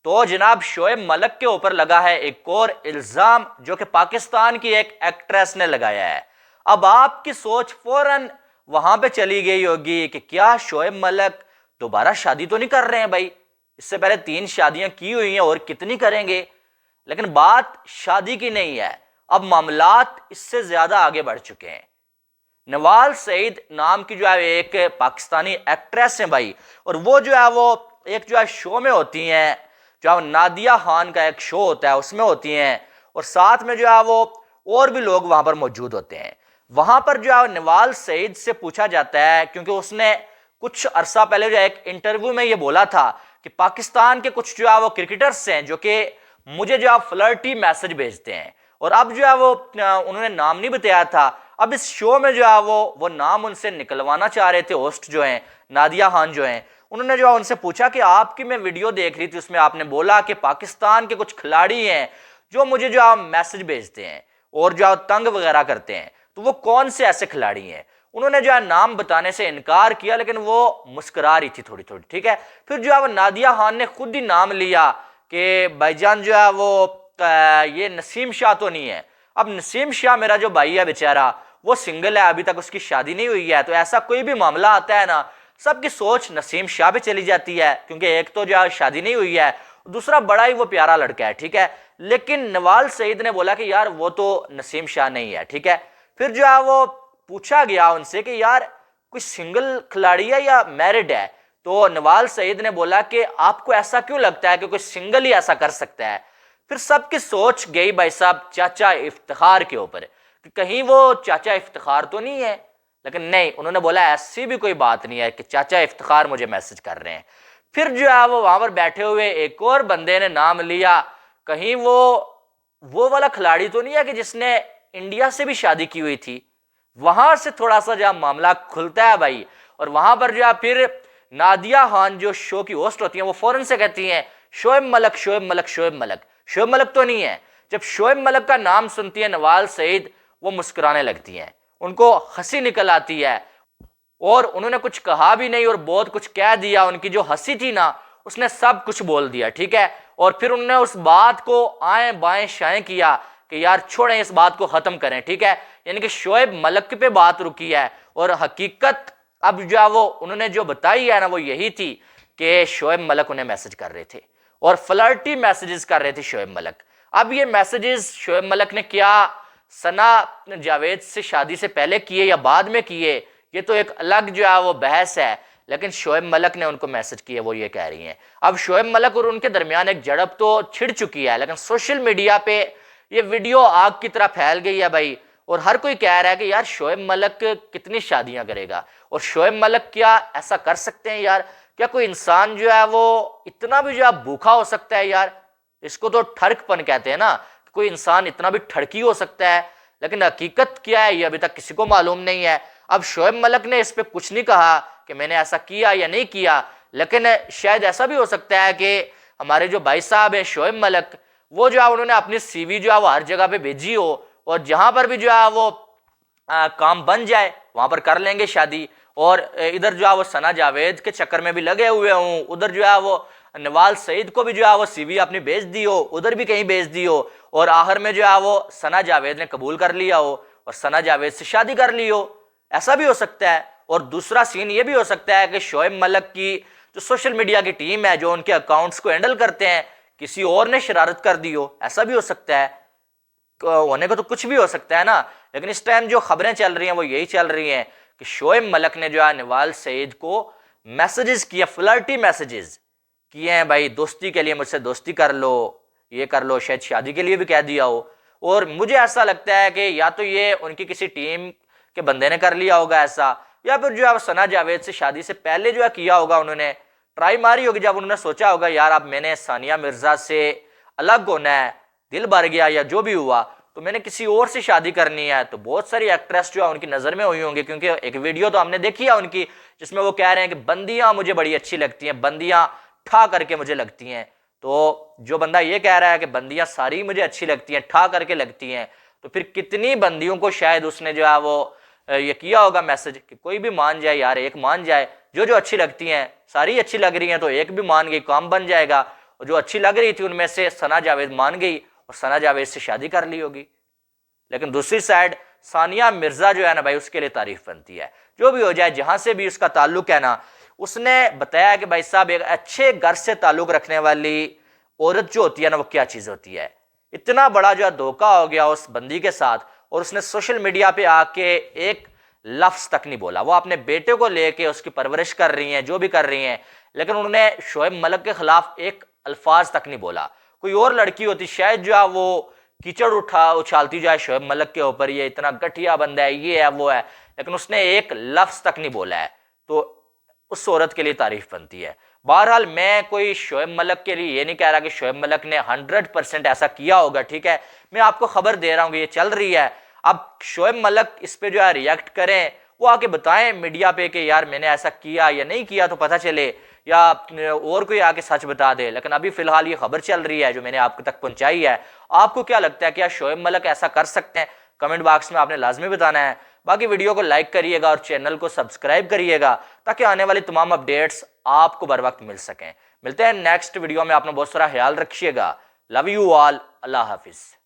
تو جناب شعیب ملک کے اوپر لگا ہے ایک اور الزام جو کہ پاکستان کی ایک ایکٹریس نے لگایا ہے۔ اب آپ کی سوچ فوراً وہاں پہ چلی گئی ہوگی کہ کیا شعیب ملک دوبارہ شادی تو نہیں کر رہے ہیں بھائی؟ اس سے پہلے 3 شادیاں کی ہوئی ہیں اور کتنی کریں گے؟ لیکن بات شادی کی نہیں ہے، اب معاملات اس سے زیادہ آگے بڑھ چکے ہیں۔ نوال سعید نام کی جو ہے ایک پاکستانی ایکٹریس ہیں بھائی، اور وہ جو ہے وہ ایک جو ہے شو میں ہوتی ہیں، جو ہے نادیہ خان کا ایک شو ہوتا ہے اس میں ہوتی ہیں، اور ساتھ میں جو ہے وہ اور بھی لوگ وہاں پر موجود ہوتے ہیں۔ وہاں پر جو ہے نوال سعید سے پوچھا جاتا ہے، کیونکہ اس نے کچھ عرصہ پہلے جو ایک انٹرویو میں یہ بولا تھا کہ پاکستان کے کچھ جو ہے وہ کرکٹرز ہیں جو کہ مجھے جو ہے فلرٹی میسج بھیجتے ہیں، اور اب جو ہے وہ انہوں نے نام نہیں بتایا تھا، اب اس شو میں جو ہے وہ نام ان سے نکلوانا چاہ رہے تھے ہوسٹ جو ہیں نادیہ خان جو ہیں۔ انہوں نے جو ہے ان سے پوچھا کہ آپ کی میں ویڈیو دیکھ رہی تھی، اس میں آپ نے بولا کہ پاکستان کے کچھ کھلاڑی ہیں جو مجھے جو ہے میسج بھیجتے ہیں اور جو ہے تنگ وغیرہ کرتے ہیں، تو وہ کون سے ایسے کھلاڑی ہیں؟ انہوں نے جو ہے نام بتانے سے انکار کیا، لیکن وہ مسکرا رہی تھی تھوڑی تھوڑی، ٹھیک ہے۔ پھر جو ہے وہ نادیہ خان نے خود ہی نام لیا کہ بھائی جان جو ہے وہ یہ نسیم شاہ تو نہیں ہے۔ اب نسیم شاہ میرا جو بھائی ہے بیچارہ وہ سنگل ہے، ابھی تک اس کی شادی نہیں ہوئی ہے، تو ایسا کوئی بھی معاملہ آتا ہے نا، سب کی سوچ نسیم شاہ پہ چلی جاتی ہے، کیونکہ ایک تو جو ہے شادی نہیں ہوئی ہے، دوسرا بڑا ہی وہ پیارا لڑکا ہے، ٹھیک ہے۔ لیکن نوال سعید نے بولا کہ یار وہ تو نسیم شاہ نہیں ہے، ٹھیک ہے۔ پھر جو ہے وہ پوچھا گیا ان سے کہ یار کوئی سنگل کھلاڑی ہے یا میرڈ ہے؟ تو نوال سعید نے بولا کہ آپ کو ایسا کیوں لگتا ہے کہ کوئی سنگل ہی ایسا کر سکتا ہے؟ پھر سب کی سوچ گئی بھائی صاحب چاچا افتخار کے اوپر کہ کہیں وہ چاچا افتخار تو نہیں ہے، لیکن نہیں، انہوں نے بولا ایسی بھی کوئی بات نہیں ہے کہ چاچا افتخار مجھے میسج کر رہے ہیں۔ پھر جو ہے وہ وہاں پر بیٹھے ہوئے ایک اور بندے نے نام لیا، کہیں وہ والا کھلاڑی تو نہیں ہے کہ جس نے انڈیا سے بھی شادی کی ہوئی تھی؟ وہاں سے تھوڑا سا جو ہے معاملہ کھلتا ہے بھائی، اور وہاں پر جو ہے پھر نادیہ خان جو شو کی ہوسٹ ہوتی ہیں وہ فوراً سے کہتی ہیں شعیب ملک شعیب ملک شعیب ملک، شعیب ملک تو نہیں ہے۔ جب شعیب ملک کا نام سنتی ہے نوال سعید وہ مسکرانے لگتی ہیں، ان کو ہنسی نکل آتی ہے، اور انہوں نے کچھ کہا بھی نہیں اور بہت کچھ کہہ دیا، ان کی جو ہنسی تھی نا اس نے سب کچھ بول دیا، ٹھیک ہے۔ اور پھر انہوں نے اس بات کو آئیں بائیں شائیں کیا کہ یار چھوڑیں اس بات کو ختم کریں، ٹھیک ہے۔ یعنی کہ شعیب ملک پہ بات رکی ہے، اور حقیقت اب جو ہے وہ انہوں نے جو بتائی ہے نا وہ یہی تھی کہ شعیب ملک انہیں میسج کر رہے تھے اور فلرٹی میسیجز کر رہے تھے شعیب ملک۔ اب یہ میسیجز شعیب ملک نے کیا ثنا جاوید سے شادی سے پہلے کیے یا بعد میں کیے، یہ تو ایک الگ جو ہے وہ بحث ہے، لیکن شعیب ملک نے ان کو میسج کیے، وہ یہ کہہ رہی ہیں۔ اب شعیب ملک اور ان کے درمیان ایک جھڑپ تو چھڑ چکی ہے، لیکن سوشل میڈیا پہ یہ ویڈیو آگ کی طرح پھیل گئی ہے بھائی، اور ہر کوئی کہہ رہا ہے کہ یار شعیب ملک کتنی شادیاں کرے گا، اور شعیب ملک کیا ایسا کر سکتے ہیں یار؟ کیا کوئی انسان جو ہے وہ اتنا بھی جو ہے بھوکا ہو سکتا ہے یار؟ اس کو تو ٹھڑک پن کہتے ہیں نا، کوئی انسان اتنا بھی ٹھڑکی ہو سکتا ہے، لیکن حقیقت کیا ہے یہ ابھی تک کسی کو معلوم نہیں ہے۔ اب شعیب ملک نے اس پہ کچھ نہیں کہا کہ میں نے ایسا کیا یا نہیں کیا، لیکن شاید ایسا بھی ہو سکتا ہے کہ ہمارے جو بھائی صاحب ہیں شعیب ملک، وہ جو ہے انہوں نے اپنی سی وی جو ہے وہ ہر جگہ پہ بھیجی ہو، اور جہاں پر بھی جو ہے وہ کام بن جائے وہاں پر کر لیں گے شادی، اور ادھر جو ہے وہ ثنا جاوید کے چکر میں بھی لگے ہوئے ہوں، ادھر جو ہے وہ نوال سعید کو بھی جو ہے وہ سی وی اپنی بھیج دی ہو، ادھر بھی کہیں بھیج دی ہو، اور آخر میں جو ہے وہ ثنا جاوید نے قبول کر لیا ہو اور ثنا جاوید سے شادی کر لی ہو، ایسا بھی ہو سکتا ہے۔ اور دوسرا سین یہ بھی ہو سکتا ہے کہ شعیب ملک کی جو سوشل میڈیا کی ٹیم ہے جو ان کے اکاؤنٹس کو ہینڈل کرتے ہیں کسی اور نے شرارت کر دی ہو، ایسا بھی ہو سکتا ہے، ہونے کو تو کچھ بھی ہو سکتا ہے نا۔ لیکن اس ٹائم جو خبریں چل رہی ہیں وہ یہی چل رہی ہیں کہ شعیب ملک نے جو ہے نوال سعید کو میسیجز کیے، فلرٹی میسیجز کیے ہیں بھائی، دوستی کے لیے مجھ سے دوستی کر لو، یہ کر لو، شاید شادی کے لیے بھی کہہ دیا ہو۔ اور مجھے ایسا لگتا ہے کہ یا تو یہ ان کی کسی ٹیم کے بندے نے کر لیا ہوگا ایسا، یا پھر جو ہے ثنا جاوید سے شادی سے پہلے جو ہے کیا ہوگا، انہوں نے ٹرائی ماری ہوگی، جب انہوں نے سوچا ہوگا یار اب میں نے ثانیہ مرزا سے الگ ہونا ہے، دل بھر گیا یا جو بھی ہوا تو میں نے کسی اور سے شادی کرنی ہے، تو بہت ساری ایکٹریس جو ہے ان کی نظر میں ہوئی ہوں گی، کیونکہ ایک ویڈیو تو ہم نے دیکھی ہے ان کی جس میں وہ کہہ رہے ہیں کہ بندیاں مجھے بڑی اچھی لگتی ہیں، بندیاں ٹھا کر کے مجھے لگتی ہیں۔ تو جو بندہ یہ کہہ رہا ہے کہ بندیاں ساری مجھے اچھی لگتی ہیں، ٹھا کر کے لگتی ہیں، تو پھر کتنی بندیوں کو شاید اس نے جو ہے وہ یہ کیا ہوگا میسج کہ کوئی بھی مان جائے یار، ایک مان جائے، جو اچھی لگتی ہیں ساری اچھی لگ رہی ہیں تو ایک بھی مان گئی، کام بن جائے گا۔ اور جو اچھی لگ رہی تھی ان میں سے ثنا جاوید مان گئی اور ثنا جاوید سے شادی کر لی ہوگی. لیکن دوسری سائڈ ثانیہ مرزا جو ہے نا بھائی, اس کے لیے تعریف بنتی ہے. جو بھی ہو جائے, جہاں سے بھی اس کا تعلق ہے نا, اس نے بتایا کہ بھائی صاحب ایک اچھے گھر سے تعلق رکھنے والی عورت جو ہوتی ہے نا وہ کیا چیز ہوتی ہے. اتنا بڑا جو ہے دھوکہ ہو گیا اس بندی کے ساتھ, اور اس نے سوشل میڈیا پہ آ کے ایک لفظ تک نہیں بولا. وہ اپنے بیٹے کو لے کے اس کی پرورش کر رہی ہیں, جو بھی کر رہی ہیں, لیکن انہوں نے شعیب ملک کے خلاف ایک الفاظ تک نہیں بولا. کوئی اور لڑکی ہوتی شاید جو ہے وہ کیچڑ اچھالتی جائے شعیب ملک کے اوپر, یہ اتنا گٹھیا بندہ ہے, یہ ہے وہ ہے, لیکن اس نے ایک لفظ تک نہیں بولا ہے. تو اس عورت کے لیے تعریف بنتی ہے. بہرحال میں کوئی شعیب ملک کے لیے یہ نہیں کہہ رہا کہ شعیب ملک نے 100% ایسا کیا ہوگا, ٹھیک ہے, میں آپ کو خبر دے رہا ہوں کہ یہ چل رہی ہے. اب شعیب ملک اس پہ جو ہے ریئیکٹ کریں, وہ آ کے بتائیں میڈیا پہ کہ یار میں نے ایسا کیا یا نہیں کیا, تو پتہ چلے, یا اور کوئی آ کے سچ بتا دے. لیکن ابھی فی الحال یہ خبر چل رہی ہے جو میں نے آپ تک پہنچائی ہے. آپ کو کیا لگتا ہے, کیا شعیب ملک ایسا کر سکتے ہیں؟ کمنٹ باکس میں آپ نے لازمی بتانا ہے. باقی ویڈیو کو لائک کریے گا اور چینل کو سبسکرائب کریے گا تاکہ آنے والی تمام اپڈیٹس آپ کو بر وقت مل سکیں. ملتے ہیں نیکسٹ ویڈیو میں. آپ نے بہت سارا خیال رکھیے گا. Love you all. اللہ حافظ.